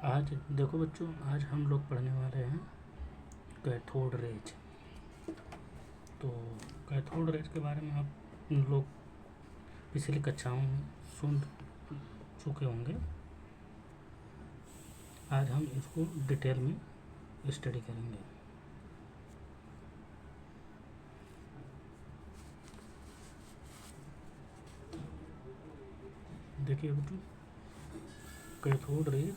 आज देखो बच्चों, आज हम लोग पढ़ने वाले हैं कैथोड रेज। तो कैथोड रेज के बारे में आप लोग पिछली कक्षाओं में सुन चुके होंगे। आज हम इसको डिटेल में स्टडी करेंगे। देखिए बच्चों, कैथोड रेज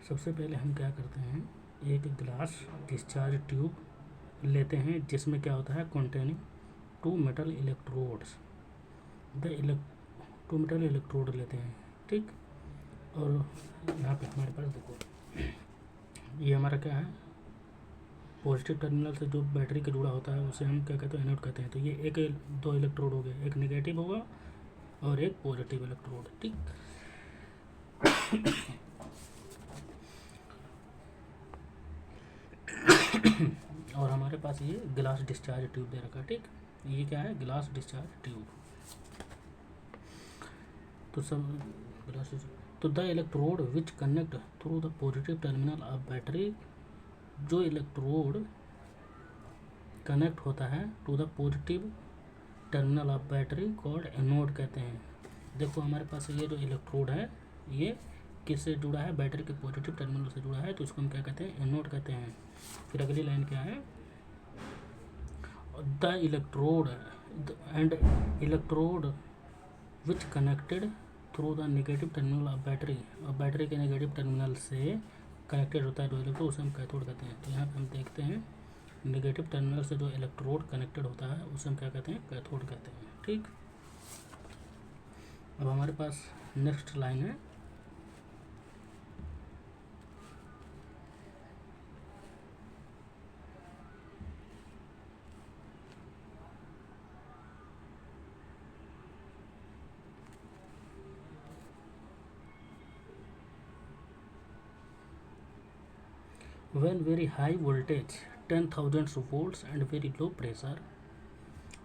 सबसे पहले हम क्या करते हैं, एक ग्लास डिस्चार्ज ट्यूब लेते हैं जिसमें क्या होता है, containing two metal electrodes. Two metal electrode लेते हैं, ठीक। और यहाँ पे हमारे पास देखो, ये हमारा क्या है, पॉजिटिव टर्मिनल से जो बैटरी का जुड़ा होता है उसे हम क्या कहते हैं, एनोड कहते हैं। तो ये एक दो इलेक्ट्रोड हो गए, एक नेगेटिव होगा और एक पॉजिटिव इलेक्ट्रोड, ठीक। और हमारे पास ये ग्लास डिस्चार्ज ट्यूब दे रखा है, ठीक। ये क्या है, ग्लास डिस्चार्ज ट्यूब। तो सब ग्लास, तो the electrode which connect through the positive terminal of battery, जो इलेक्ट्रोड कनेक्ट होता है to the positive terminal of battery called anode कहते हैं। देखो हमारे पास ये जो इलेक्ट्रोड है ये किससे जुड़ा है, बैटरी के पॉजिटिव टर्मिनल से जुड़ा है, तो इसको हम क्या कहते हैं, एनोड कहते हैं। फिर अगली लाइन क्या है, the electrode and electrode which connected through the negative terminal of battery, और बैटरी के नेगेटिव टर्मिनल से कनेक्टेड होता है जो इलेक्ट्रोड, उसे हम कैथोड कहते हैं। तो यहाँ पे हम देखते हैं नेगेटिव टर्मिनल से जो इलेक्ट्रोड कनेक्टेड होता है उसे हम क्या कहते हैं, कैथोड कहते हैं, ठीक। अब हमारे पास नेक्स्ट लाइन है, when very high voltage 10,000 volts and very low pressure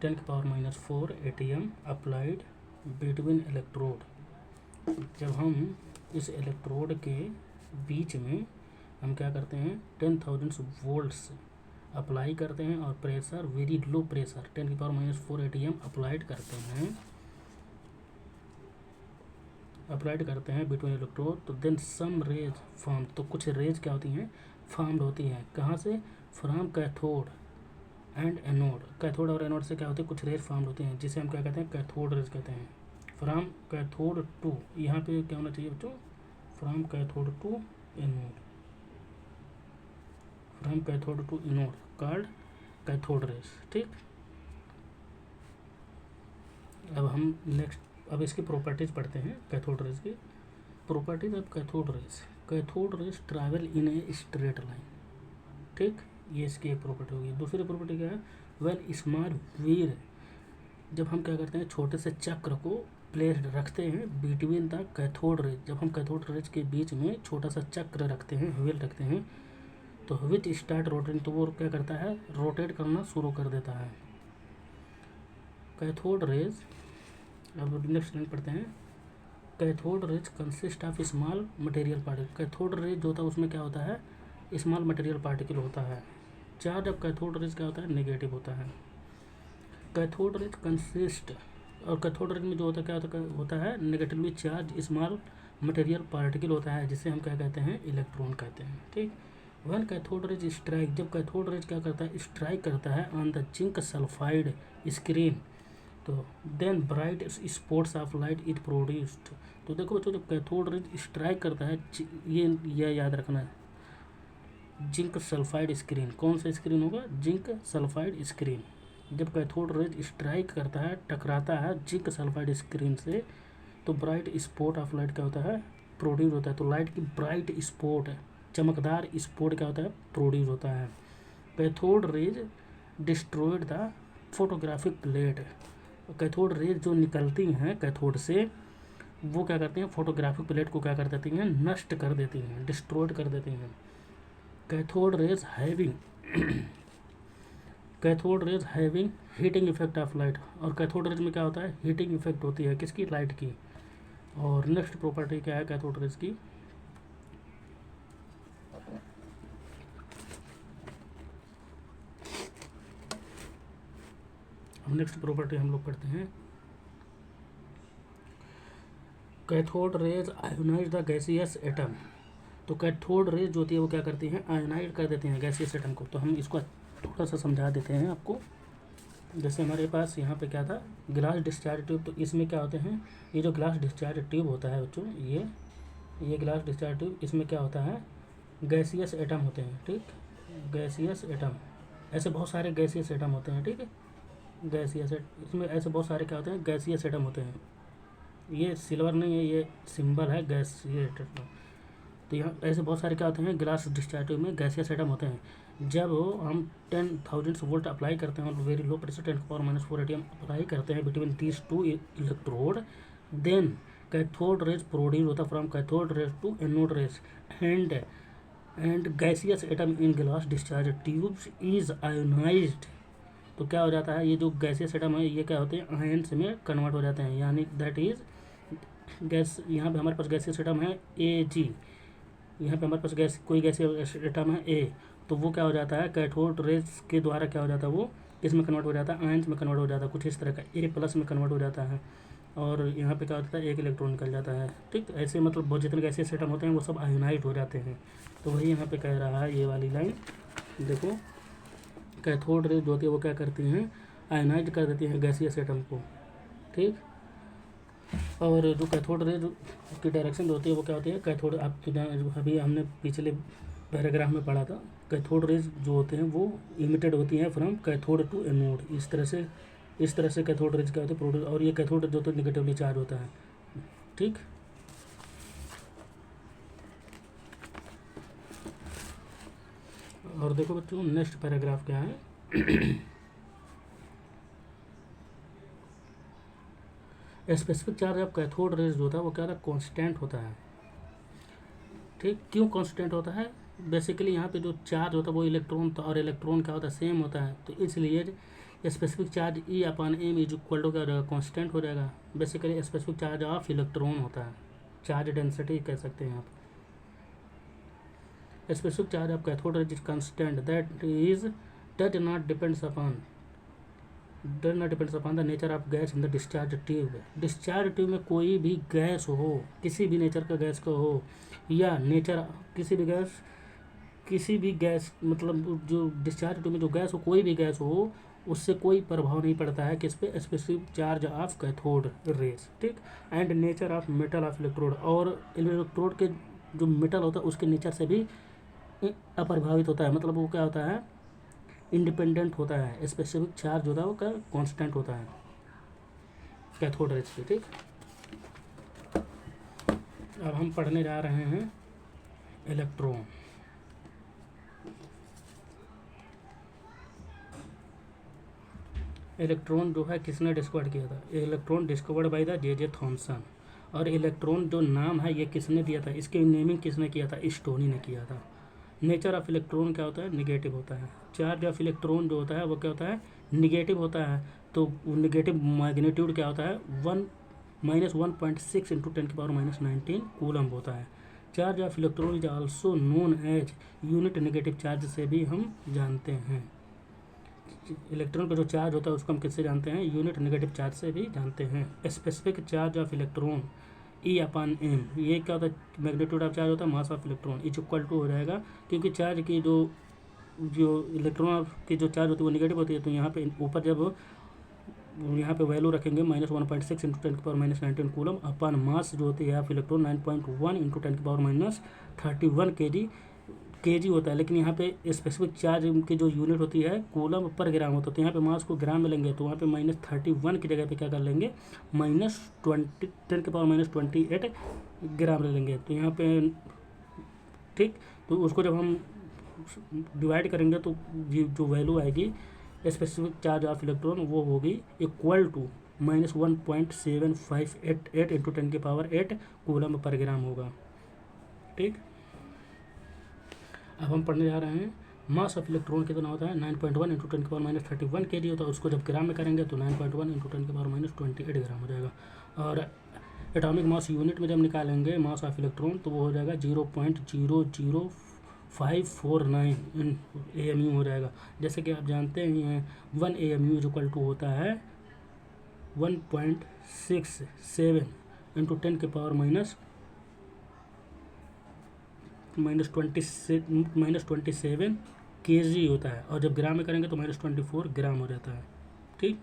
10⁻⁴ ATM applied between electrode। जब हम इस इलेक्ट्रोड के बीच में हम क्या करते हैं, 10,000 वोल्ट्स अप्लाई करते हैं और pressure very low pressure 10⁻⁴ ATM applied करते हैं बिटवीन इलेक्ट्रोड। तो देन सम रेज फॉर्म, तो कुछ रेज क्या होती हैं, फॉर्म्ड होती हैं। कहाँ से, from cathode and anode. Cathode और एनोड से क्या होती है, कुछ रेज फॉर्म्ड होती हैं जिसे हम क्या कहते हैं, कैथोड रेज कहते हैं। फ्रॉम कैथोड टू, यहाँ पे क्या होना चाहिए बच्चों, from cathode to anode, from cathode to anode called cathode rays, ठीक। अब हम नेक्स्ट, अब इसकी प्रॉपर्टीज पढ़ते हैं कैथोड रेज की। Properties of cathode rays travel in a straight line, ठीक। ये इसकी एक प्रॉपर्टी होगी। दूसरी प्रॉपर्टी क्या है, व्हेन स्मॉल व्हील, जब हम क्या करते हैं, छोटे से चक्र को प्लेस्ड रखते हैं बिटवीन द कैथोड रेज, जब हम कैथोड रेज के बीच में छोटा सा चक्र रखते हैं, व्हील रखते हैं, तो विच स्टार्ट रोटेटिंग, तो वो क्या करता है, रोटेट करना शुरू कर देता है। कैथोड रेज, अब नेक्स्ट लाइन पढ़ते हैं, cathode raise consist of small material particle. Cathode rays जो होता है उसमें क्या होता है, स्मॉल मटेरियल पार्टिकल होता है। चार्ज ऑफ कैथोड रेज क्या होता है, नेगेटिव होता है। कैथोड रेज कंसिस्ट, और कैथोड रेज में जो होता है क्या होता है, negatively charge small material particle होता है जिसे हम क्या कहते हैं, इलेक्ट्रॉन कहते हैं, ठीक। वन कैथोड रेज स्ट्राइक, जब कैथोड रेज क्या करता है, स्ट्राइक करता है on the zinc sulphide screen, तो then bright spots of light it produced. तो देखो बच्चों, जब कैथोड रेज स्ट्राइक करता है, ये याद रखना है, जिंक सल्फाइड स्क्रीन, कौन सा स्क्रीन होगा, जिंक सल्फाइड स्क्रीन। जब कैथोड रेज स्ट्राइक करता है, टकराता है जिंक सल्फाइड स्क्रीन से, तो ब्राइट स्पॉट ऑफ लाइट क्या होता है, प्रोड्यूस होता है। तो लाइट की ब्राइट स्पॉट, चमकदार स्पॉट क्या होता है, प्रोड्यूस होता है। Cathode rays destroyed the photographic plate, cathode rays जो निकलती हैं कैथोड से, वो क्या करती हैं, फोटोग्राफिक प्लेट को क्या कर देती हैं, नष्ट कर देती हैं, डिस्ट्रॉयड कर देती हैं। Cathode raise having heating effect of light, और कैथोड रेज में क्या होता है, हीटिंग इफेक्ट होती है किसकी, लाइट की। और नेक्स्ट प्रॉपर्टी क्या है कैथोड रेज की, अब नेक्स्ट प्रॉपर्टी हम लोग पढ़ते हैं, cathode rays ionise the gaseous atom. तो कैथोड रेज जो होती है वो क्या करती हैं, आयोनाइज कर देती हैं गैसियस एटम को। तो हम इसको थोड़ा सा समझा देते हैं आपको। जैसे हमारे पास यहाँ पे क्या था, ग्लास डिस्चार्ज ट्यूब। तो इसमें क्या होते हैं, ये जो ग्लास डिस्चार्ज ट्यूब होता है बच्चों, ये ग्लास डिस्चार्ज ट्यूब, इसमें क्या होता है, गैसियस एटम होते हैं। ठीक, गैसियस एटम, ऐसे बहुत सारे गैसियस एटम होते हैं। ठीक है, गैसियस, इसमें ऐसे बहुत सारे क्या होते हैं, गैसियस एटम होते हैं। ये सिल्वर नहीं है, ये सिंबल है गैसियस एटम। तो यहाँ ऐसे बहुत सारे क्या होते हैं, ग्लास डिस्चार्ज ट्यूब में गैसियस एटम होते हैं। जब हम 10,000 वोल्ट अप्लाई करते हैं और very low pressure 10⁻⁴ radium apply करते हैं between these two electrode, then cathode rays produce होता from cathode rays to anode rays and gaseous atom in glass discharge tubes is ionised. तो क्या हो जाता है, ये जो गैसियस एटम है ये क्या होते हैं, आयन्स में कन्वर्ट हो जाते हैं। यानी दैट इज गैस, यहाँ पे हमारे पास गैसियस एटम है Ag, यहाँ पे हमारे पास कोई गैसियस एटम है A, तो वो क्या हो जाता है, कैथोड रेज के द्वारा क्या हो जाता है, वो किस में कन्वर्ट हो जाता है, आयन्स में कन्वर्ट हो जाता है, कुछ इस तरह का A+ में कन्वर्ट हो जाता है। और यहाँ पे क्या होता है, एक इलेक्ट्रॉन निकल जाता है। ठीक, ऐसे मतलब बहुत जितने गैसियस एटम होते हैं वो सब आयोनाइज हो जाते हैं। तो वही यहाँ पे कह रहा है ये वाली लाइन, देखो, कैथोड रेज जो होती है वो क्या करती हैं, आयोनाइज कर देती हैं गैसियस एटम को। ठीक, और जो कैथोड रेज की डायरेक्शन होती है वो क्या होती है, कैथोड, आप तो अभी हमने पिछले पैराग्राफ में पढ़ा था, कैथोड रेज जो होते हैं वो इमिटेड होती हैं फ्रॉम कैथोड टू एनोड। इस तरह से कैथोड रेज क्या होते हैं प्रोड्यूस, और ये कैथोड जो तो निगेटिवली चार्ज होता है। ठीक, और देखो बच्चों नेक्स्ट पैराग्राफ क्या है, specific charge of cathode raise होता है वो क्या होता है, कांस्टेंट होता है। ठीक, क्यों कांस्टेंट होता है, बेसिकली यहाँ पे जो चार्ज होता है वो इलेक्ट्रॉन और इलेक्ट्रॉन क्या होता है, सेम होता है। तो इसलिए specific charge E/m is equal to क्या हो जाएगा, कॉन्स्टेंट हो जाएगा। Basically specific charge of electron होता है, चार्ज डेंसिटी कह सकते हैं आप। Specific charge of cathode rays is constant that not depends upon the nature of gas in the discharge tube. Discharge tube में कोई भी गैस हो, किसी भी नेचर का गैस का हो, या नेचर किसी भी गैस मतलब जो डिस्चार्ज ट्यूब में जो गैस हो, कोई भी गैस हो, उससे कोई प्रभाव नहीं पड़ता है किस पे, specific charge of cathode rays. ठीक, and nature of metal of electrode, और इलेक्ट्रोड के जो मेटल होता है उसके नेचर से भी अप्रभावित होता है। मतलब वो क्या होता है, इंडिपेंडेंट होता है। स्पेसिफिक चार्ज होता है वो क्या कांस्टेंट होता है कैथोड रेज पे। ठीक, अब हम पढ़ने जा रहे हैं इलेक्ट्रॉन। इलेक्ट्रॉन जो है किसने डिस्कवर किया था, electron discovered by the J.J. Thomson. और इलेक्ट्रॉन जो नाम है ये किसने दिया था, इसकी नेमिंग किसने किया था, स्टोनी ने किया था। नेचर ऑफ इलेक्ट्रॉन क्या होता है, निगेटिव होता है। चार्ज ऑफ इलेक्ट्रॉन जो होता है वो क्या होता है, निगेटिव होता है। तो निगेटिव मैग्नीट्यूड क्या होता है, 1-1.6 इंटू 10⁻⁻19 कूलम होता है। Charge of electron is also known as unit negative charge से भी हम जानते हैं। इलेक्ट्रॉन का जो चार्ज होता है उसको हम किससे जानते हैं, यूनिट नेगेटिव चार्ज से भी जानते हैं। Specific charge of electron E/m, ये क्या होता है, मैग्नीट्यूड ऑफ चार्ज होता है mass of electron is equal to हो जाएगा, क्योंकि चार्ज की जो इलेक्ट्रॉन की जो चार्ज होती है वो नेगेटिव होती है। तो यहाँ पे ऊपर जब यहाँ पे वैल्यू रखेंगे -1.6 इंटू 10⁻⁻19 कूलम अपन मास जो होती है ऑफ इलेक्ट्रॉन 9.1 इंटू 10⁻31 kg होता है। लेकिन यहाँ पे स्पेसिफिक चार्ज की जो यूनिट होती है कूलम पर ग्राम होता है। तो यहाँ पे मास को ग्राम में लेंगे तो वहाँ पे -31 की जगह पे क्या कर लेंगे, -20 10⁻28 ग्राम ले लेंगे। तो यहाँ पे ठीक, तो उसको जब हम डिवाइड करेंगे तो जो वैल्यू आएगी स्पेसिफिक चार्ज ऑफ इलेक्ट्रॉन वो होगी equal to -1.758 into 10⁸ coulomb per ग्राम होगा। ठीक, अब हम पढ़ने जा रहे हैं मास ऑफ इलेक्ट्रॉन कितना होता है, 9.1 इंटू 10⁻31 kg होता है। उसको जब ग्राम में करेंगे तो 9.1 इंटू 10⁻28 ग्राम हो जाएगा। और एटॉमिक मास यूनिट में जब निकालेंगे मास ऑफ इलेक्ट्रॉन तो वो हो जाएगा 0.00 549 AMU हो जाएगा। जैसे कि आप जानते हैं 1 AMU इज इक्वल टू होता है 1.67 इंटू 10 के पावर -27 kg होता है, और जब ग्राम में करेंगे तो -24 ग्राम हो जाता है। ठीक,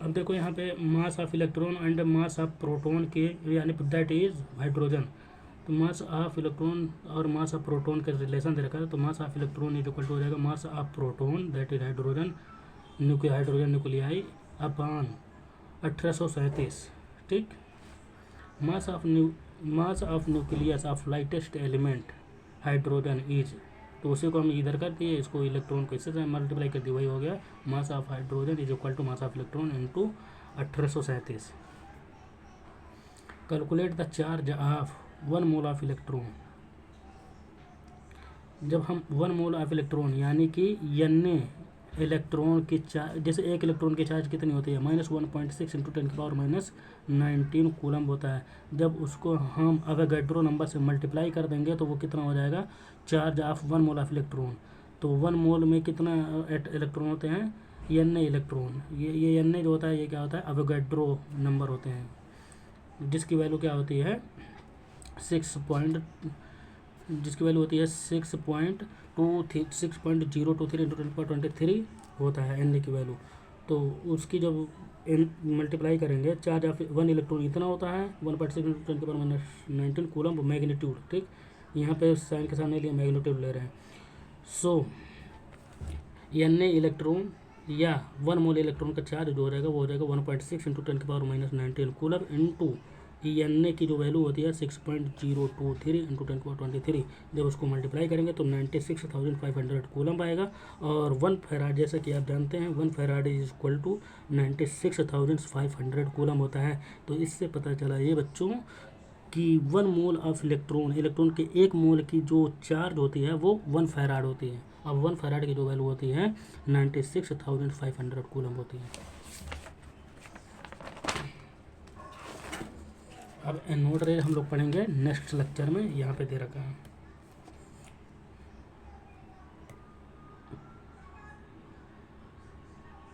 अब देखो यहाँ पे मास of electron and mass of proton के, यानी दैट इज हाइड्रोजन। तो मास ऑफ इलेक्ट्रॉन और मास ऑफ प्रोटॉन का रिलेशन दे रखा है। तो mass of electron is equal to हो जाएगा mass of proton that is hydrogen hydrogen nuclei upon 1837। ठीक, mass of nucleus of lightest element hydrogen is, तो उसी को हम इधर कर दिए, इसको इलेक्ट्रॉन को इससे मल्टीप्लाई कर दिया, वही हो गया mass of hydrogen is equal to mass of electron into 1837। Calculate the charge of 1 mole of electron. जब हम 1 मोल ऑफ इलेक्ट्रॉन यानी कि n इलेक्ट्रॉन की चार्ज, जैसे एक इलेक्ट्रॉन की चार्ज कितनी होती है -1.6 इंटू 10 की पावर -19 कूलम होता है। जब उसको हम अवोगाड्रो नंबर से मल्टीप्लाई कर देंगे तो वो कितना हो जाएगा, charge of 1 mole of electron. तो 1 मोल में कितना इलेक्ट्रॉन होते हैं, n इलेक्ट्रॉन। ये n जो होता है ये क्या होता है, अवोगाड्रो नंबर होते हैं, जिसकी वैल्यू क्या होती है 6.023 इंटू 10⁻23 होता है n की वैल्यू। तो उसकी जब मल्टीप्लाई करेंगे, चार्ज ऑफ 1 इलेक्ट्रॉन इतना होता है 1.6 इंटू 10⁻19 कूलम मैग्नीट्यूड। ठीक, यहाँ पे साइन के सामने लिए मैग्नीट्यूड ले रहे हैं। सो n इलेक्ट्रॉन या 1 मोल इलेक्ट्रॉन का चार्ज जो हो जाएगा वो हो जाएगा 1.6 इंटू 10⁻19 कूलम इंटू n की जो वैल्यू होती है 6.023 इंटू 10⁻23। जब उसको मल्टीप्लाई करेंगे तो 96,500 कूलम आएगा। और 1 फेराड, जैसा कि आप जानते हैं 1 farad is equal to 96,500 coulomb होता है। तो इससे पता चला ये बच्चों कि 1 मोल ऑफ इलेक्ट्रॉन के 1 मोल की जो चार्ज होती है वो 1 फेराड होती है। अब 1 फेराड की जो वैल्यू होती है 96,500 कूलम होती है। अब एनोड रे हम लोग पढ़ेंगे नेक्स्ट लेक्चर में, यहाँ पे दे रखा है।